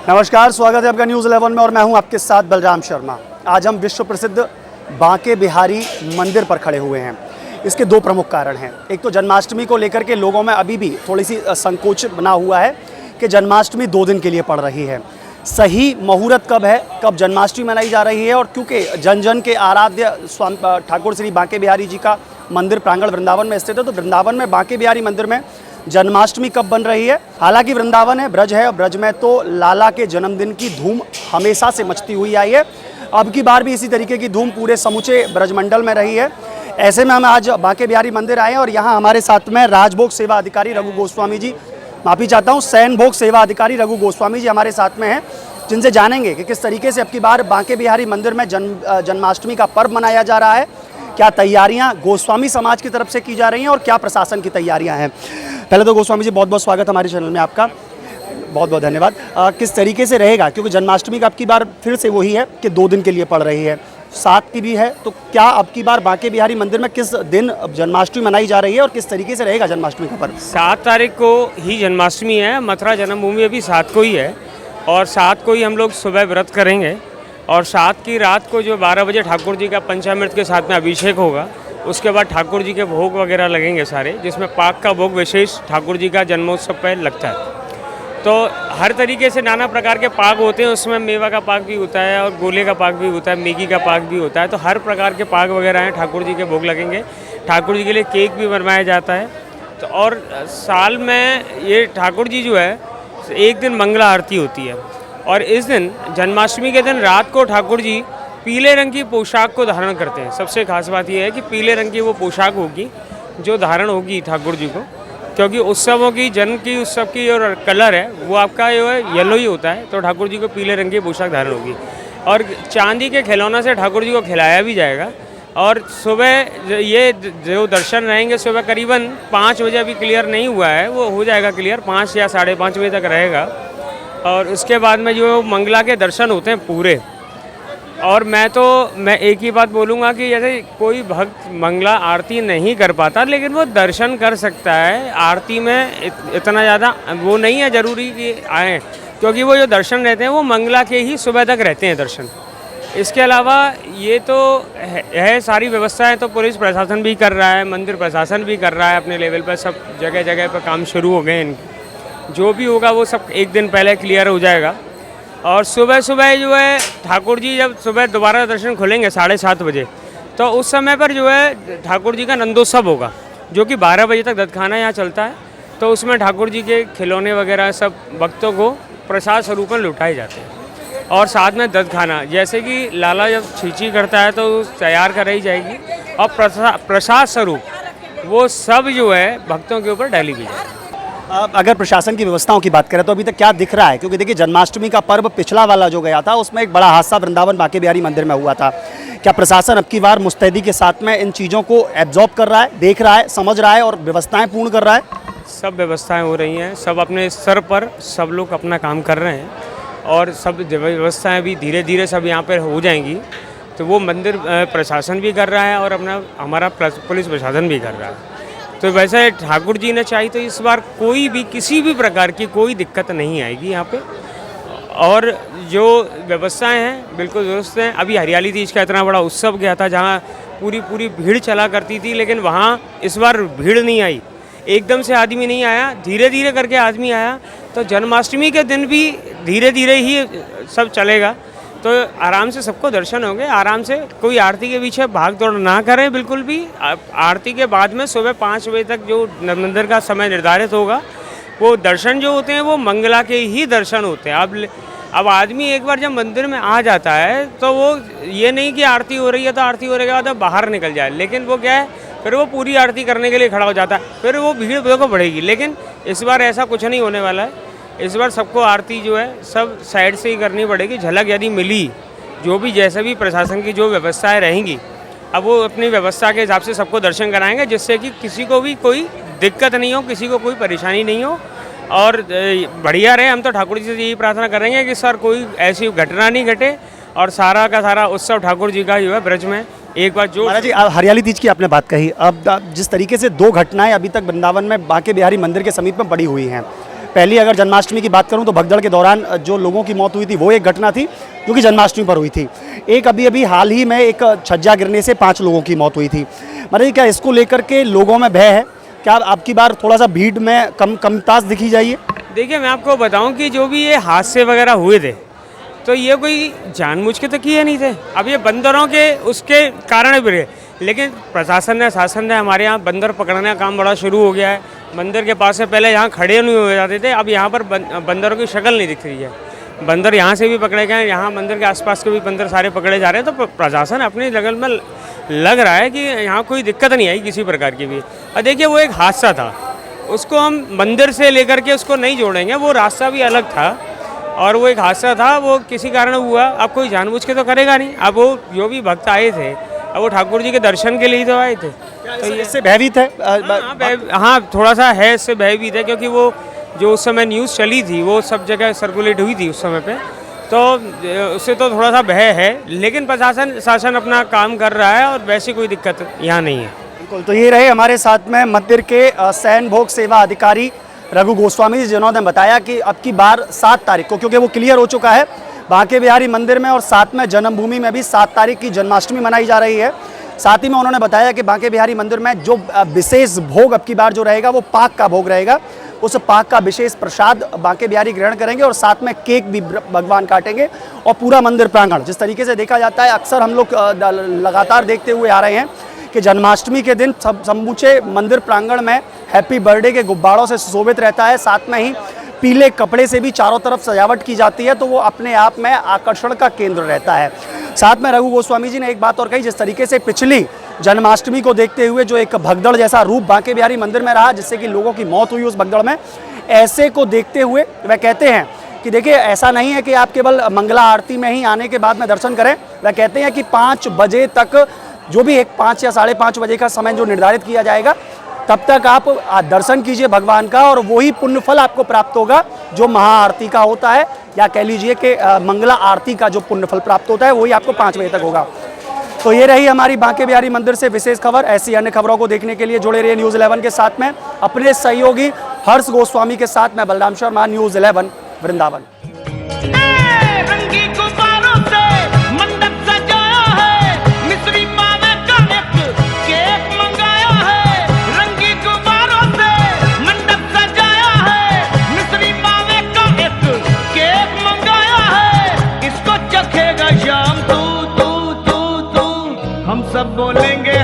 नमस्कार, स्वागत है आपका न्यूज़ 11 में और मैं हूं आपके साथ बलराम शर्मा। आज हम विश्व प्रसिद्ध बांके बिहारी मंदिर पर खड़े हुए हैं। इसके दो प्रमुख कारण हैं। एक तो जन्माष्टमी को लेकर के लोगों में अभी भी थोड़ी सी संकोच बना हुआ है कि जन्माष्टमी 2 दिन के लिए पड़ रही है। सही मुहूर्त कब है, कब जन्माष्टमी मनाई जा रही है, और क्योंकि जन जन के आराध्य ठाकुर श्री बांके बिहारी जी का मंदिर प्रांगण वृंदावन में स्थित है, तो वृंदावन में बांके बिहारी मंदिर में जन्माष्टमी कब बन रही है। हालांकि वृंदावन है, ब्रज है, और ब्रज में तो लाला के जन्मदिन की धूम हमेशा से मचती हुई आई है। अब की बार भी इसी तरीके की धूम पूरे समूचे ब्रजमंडल में रही है। ऐसे में हम आज बांके बिहारी मंदिर आए हैं और यहाँ हमारे साथ में राजभोग सेवा अधिकारी रघु गोस्वामी जी, माफ़ी चाहता हूँ, सैन भोग सेवा अधिकारी रघु गोस्वामी जी हमारे साथ में हैं, जिनसे जानेंगे कि किस तरीके से अब की बार बांके बिहारी मंदिर में जन्माष्टमी का पर्व मनाया जा रहा है, क्या तैयारियां गोस्वामी समाज की तरफ से की जा रही हैं और क्या प्रशासन की तैयारियां हैं। पहले तो गोस्वामी जी बहुत बहुत स्वागत हमारे चैनल में आपका, बहुत बहुत धन्यवाद। किस तरीके से रहेगा, क्योंकि जन्माष्टमी का अब की बार फिर से वही है कि 2 दिन के लिए पड़ रही है, 7 की भी है, तो क्या अब की बार बांके बिहारी मंदिर में किस दिन जन्माष्टमी मनाई जा रही है और किस तरीके से रहेगा जन्माष्टमी का पर्व। 7 तारीख को ही जन्माष्टमी है, मथुरा जन्मभूमि अभी 7 को ही है और 7 को ही हम लोग सुबह व्रत करेंगे और 7 की रात को जो 12 बजे ठाकुर जी का पंचामृत के साथ में अभिषेक होगा। उसके बाद ठाकुर जी के भोग वगैरह लगेंगे सारे, जिसमें पाक का भोग विशेष ठाकुर जी का जन्मोत्सव पर लगता है। तो हर तरीके से नाना प्रकार के पाक होते हैं, उसमें मेवा का पाक भी होता है और गोले का पाक भी होता है, मेगी का पाक भी होता है। तो हर प्रकार के पाक वगैरह हैं, ठाकुर जी के भोग लगेंगे। ठाकुर जी के लिए केक भी बनवाया जाता है। तो और साल में ये ठाकुर जी जो है एक दिन मंगला आरती होती है और इस दिन जन्माष्टमी के दिन रात को ठाकुर जी पीले रंग की पोशाक को धारण करते हैं। सबसे खास बात यह है कि पीले रंग की वो पोशाक होगी जो धारण होगी ठाकुर जी को, क्योंकि उत्सवों की जन्म की उत्सव की और कलर है वो आपका जो है येलो ही होता है, तो ठाकुर जी को पीले रंग की पोशाक धारण होगी। और चांदी के खिलौना से ठाकुर जी को खिलाया भी जाएगा। और सुबह ये जो दर्शन रहेंगे सुबह करीबन 5 बजे, अभी क्लियर नहीं हुआ है, वो हो जाएगा क्लियर 5 या 5:30 बजे तक रहेगा। और उसके बाद में जो मंगला के दर्शन होते हैं पूरे। और मैं एक ही बात बोलूँगा कि जैसे कोई भक्त मंगला आरती नहीं कर पाता, लेकिन वो दर्शन कर सकता है। आरती में इतना ज़्यादा वो नहीं है ज़रूरी कि आएँ, क्योंकि वो जो दर्शन रहते हैं वो मंगला के ही सुबह तक रहते हैं दर्शन। इसके अलावा ये तो है सारी व्यवस्थाएं तो पुलिस प्रशासन भी कर रहा है, मंदिर प्रशासन भी कर रहा है अपने लेवल पर। सब जगह जगह पर काम शुरू हो गए इनके। जो भी होगा वो सब एक दिन पहले क्लियर हो जाएगा। और सुबह सुबह जो है ठाकुर जी जब सुबह दोबारा दर्शन खुलेंगे 7:30 बजे, तो उस समय पर जो है ठाकुर जी का नंदोत्सव होगा, जो कि 12 बजे तक दत्तखाना यहाँ चलता है। तो उसमें ठाकुर जी के खिलौने वगैरह सब भक्तों को प्रसाद स्वरूप में लुटाए जाते हैं। और साथ में दत्तखाना, जैसे कि लाला जब छींची करता है तो तैयार कराई जाएगी और प्रसाद स्वरूप वो सब जो है भक्तों के ऊपर डाली भी जाएगी। अगर प्रशासन की व्यवस्थाओं की बात करें तो अभी तक क्या दिख रहा है, क्योंकि देखिए जन्माष्टमी का पर्व पिछला वाला जो गया था उसमें एक बड़ा हादसा वृंदावन बांके बिहारी मंदिर में हुआ था। क्या प्रशासन अब की बार मुस्तैदी के साथ में इन चीज़ों को एब्जॉर्ब कर रहा है, देख रहा है, समझ रहा है और व्यवस्थाएं पूर्ण कर रहा है? सब व्यवस्थाएं हो रही हैं, सब अपने स्तर पर सब लोग अपना काम कर रहे हैं और सब व्यवस्थाएं भी धीरे धीरे सब यहाँ पर हो जाएंगी। तो वो मंदिर प्रशासन भी कर रहा है और हमारा पुलिस प्रशासन भी कर रहा है। तो वैसे ठाकुर जी ने चाहिए तो इस बार कोई भी किसी भी प्रकार की कोई दिक्कत नहीं आएगी यहाँ पे। और जो व्यवस्थाएं हैं बिल्कुल दुरुस्त हैं। अभी हरियाली तीज का इतना बड़ा उत्सव गया था जहाँ पूरी भीड़ चला करती थी, लेकिन वहाँ इस बार भीड़ नहीं आई, एकदम से आदमी नहीं आया, धीरे धीरे करके आदमी आया। तो जन्माष्टमी के दिन भी धीरे धीरे ही सब चलेगा, तो आराम से सबको दर्शन होंगे। आराम से कोई आरती के पीछे भाग दौड़ ना करें बिल्कुल भी। आरती के बाद में सुबह 5 बजे तक जो मंदिर का समय निर्धारित होगा, वो दर्शन जो होते हैं वो मंगला के ही दर्शन होते हैं। अब आदमी एक बार जब मंदिर में आ जाता है तो वो ये नहीं कि आरती हो रही है तो आरती हो रही है तो बाहर निकल जाए, लेकिन वो क्या है फिर वो पूरी आरती करने के लिए खड़ा हो जाता है, फिर वो भीड़ को बढ़ेगी। लेकिन इस बार ऐसा कुछ नहीं होने वाला है। इस बार सबको आरती जो है सब साइड से ही करनी पड़ेगी। झलक यदि मिली, जो भी जैसे भी प्रशासन की जो व्यवस्थाएं रहेंगी, अब वो अपनी व्यवस्था के हिसाब से सबको दर्शन कराएंगे, जिससे कि किसी को भी कोई दिक्कत नहीं हो, किसी को कोई परेशानी नहीं हो और बढ़िया रहे। हम तो ठाकुर जी से यही प्रार्थना करेंगे कि सर कोई ऐसी घटना नहीं घटे और सारा का सारा उत्सव ठाकुर जी का जो है ब्रज में एक बार जो। महाराज जी, हरियाली तीज की आपने बात कही, अब जिस तरीके से 2 घटनाएं अभी तक वृंदावन में बांके बिहारी मंदिर के समीप में पड़ी हुई हैं, पहली अगर जन्माष्टमी की बात करूं तो भगदड़ के दौरान जो लोगों की मौत हुई थी वो एक घटना थी जो कि जन्माष्टमी पर हुई थी। एक अभी हाल ही में एक छज्जा गिरने से 5 लोगों की मौत हुई थी। मतलब क्या इसको लेकर के लोगों में भय है? क्या अब की बार थोड़ा सा भीड़ में कमतास दिखी जाइए? देखिए, मैं आपको बताऊं कि जो भी ये हादसे वगैरह हुए थे तो ये कोई जानबूझ के तो किए नहीं थे। अब ये बंदरों के उसके कारण भी रहे, लेकिन प्रशासन ने शासन ने हमारे यहाँ बंदर पकड़ने का काम बड़ा शुरू हो गया है। मंदिर के पास से पहले यहाँ खड़े नहीं हो जाते थे, अब यहाँ पर बंदरों की शक्ल नहीं दिख रही है। बंदर यहाँ से भी पकड़े गए, यहाँ मंदिर के आसपास के भी बंदर सारे पकड़े जा रहे हैं। तो प्रशासन अपनी जगह में लग रहा है कि यहाँ कोई दिक्कत नहीं आई किसी प्रकार की भी। और देखिए, वो एक हादसा था, उसको हम मंदिर से लेकर के उसको नहीं जोड़ेंगे, वो रास्ता भी अलग था और वो एक हादसा था, वो किसी कारण हुआ। अब कोई जानबूझ के तो करेगा नहीं। अब वो जो भी भक्त आए थे, अब वो ठाकुर जी के दर्शन के लिए ही तो आए थे। तो इससे भयभीत है? हाँ, थोड़ा सा है, इससे भयभीत है, क्योंकि वो जो उस समय न्यूज़ चली थी वो सब जगह सर्कुलेट हुई थी उस समय पे, तो उससे तो थोड़ा सा भय है। लेकिन प्रशासन शासन अपना काम कर रहा है और वैसी कोई दिक्कत यहाँ नहीं है। बिल्कुल। तो ये रहे हमारे साथ में मंदिर के शयन भोग सेवा अधिकारी रघु गोस्वामी जी, जिन्होंने बताया कि अब की बार 7 तारीख को, क्योंकि वो क्लियर हो चुका है, बांके बिहारी मंदिर में और साथ में जन्मभूमि में भी 7 तारीख की जन्माष्टमी मनाई जा रही है। साथ ही में उन्होंने बताया कि बांके बिहारी मंदिर में जो विशेष भोग अब की बार जो रहेगा वो पाक का भोग रहेगा। उस पाक का विशेष प्रसाद बांके बिहारी ग्रहण करेंगे और साथ में केक भी भगवान काटेंगे। और पूरा मंदिर प्रांगण जिस तरीके से देखा जाता है, अक्सर हम लोग लगातार देखते हुए आ रहे हैं कि जन्माष्टमी के दिन समूचे मंदिर प्रांगण में हैप्पी बर्थडे के गुब्बारों से सुशोभित रहता है। साथ में ही पीले कपड़े से भी चारों तरफ सजावट की जाती है, तो वो अपने आप में आकर्षण का केंद्र रहता है। साथ में रघु गोस्वामी जी ने एक बात और कही, जिस तरीके से पिछली जन्माष्टमी को देखते हुए जो एक भगदड़ जैसा रूप बांके बिहारी मंदिर में रहा, जिससे कि लोगों की मौत हुई उस भगदड़ में, ऐसे को देखते हुए वह कहते हैं कि देखिए, ऐसा नहीं है कि आप केवल मंगला आरती में ही आने के बाद में दर्शन करें। वह कहते हैं कि 5 बजे तक, जो भी 5 या 5:30 बजे का समय जो निर्धारित किया जाएगा, तब तक आप दर्शन कीजिए भगवान का, और वही पुण्य फल आपको प्राप्त होगा जो महाआरती का होता है, या कह लीजिए कि मंगला आरती का जो पुण्य फल प्राप्त होता है वही आपको 5 बजे तक होगा। तो ये रही हमारी बांके बिहारी मंदिर से विशेष खबर। ऐसी अन्य खबरों को देखने के लिए जुड़े रहिए न्यूज़ 11 के साथ में। अपने सहयोगी हर्ष गोस्वामी के साथ मैं बलराम शर्मा, न्यूज़ 11 वृंदावन। सब बोलेंगे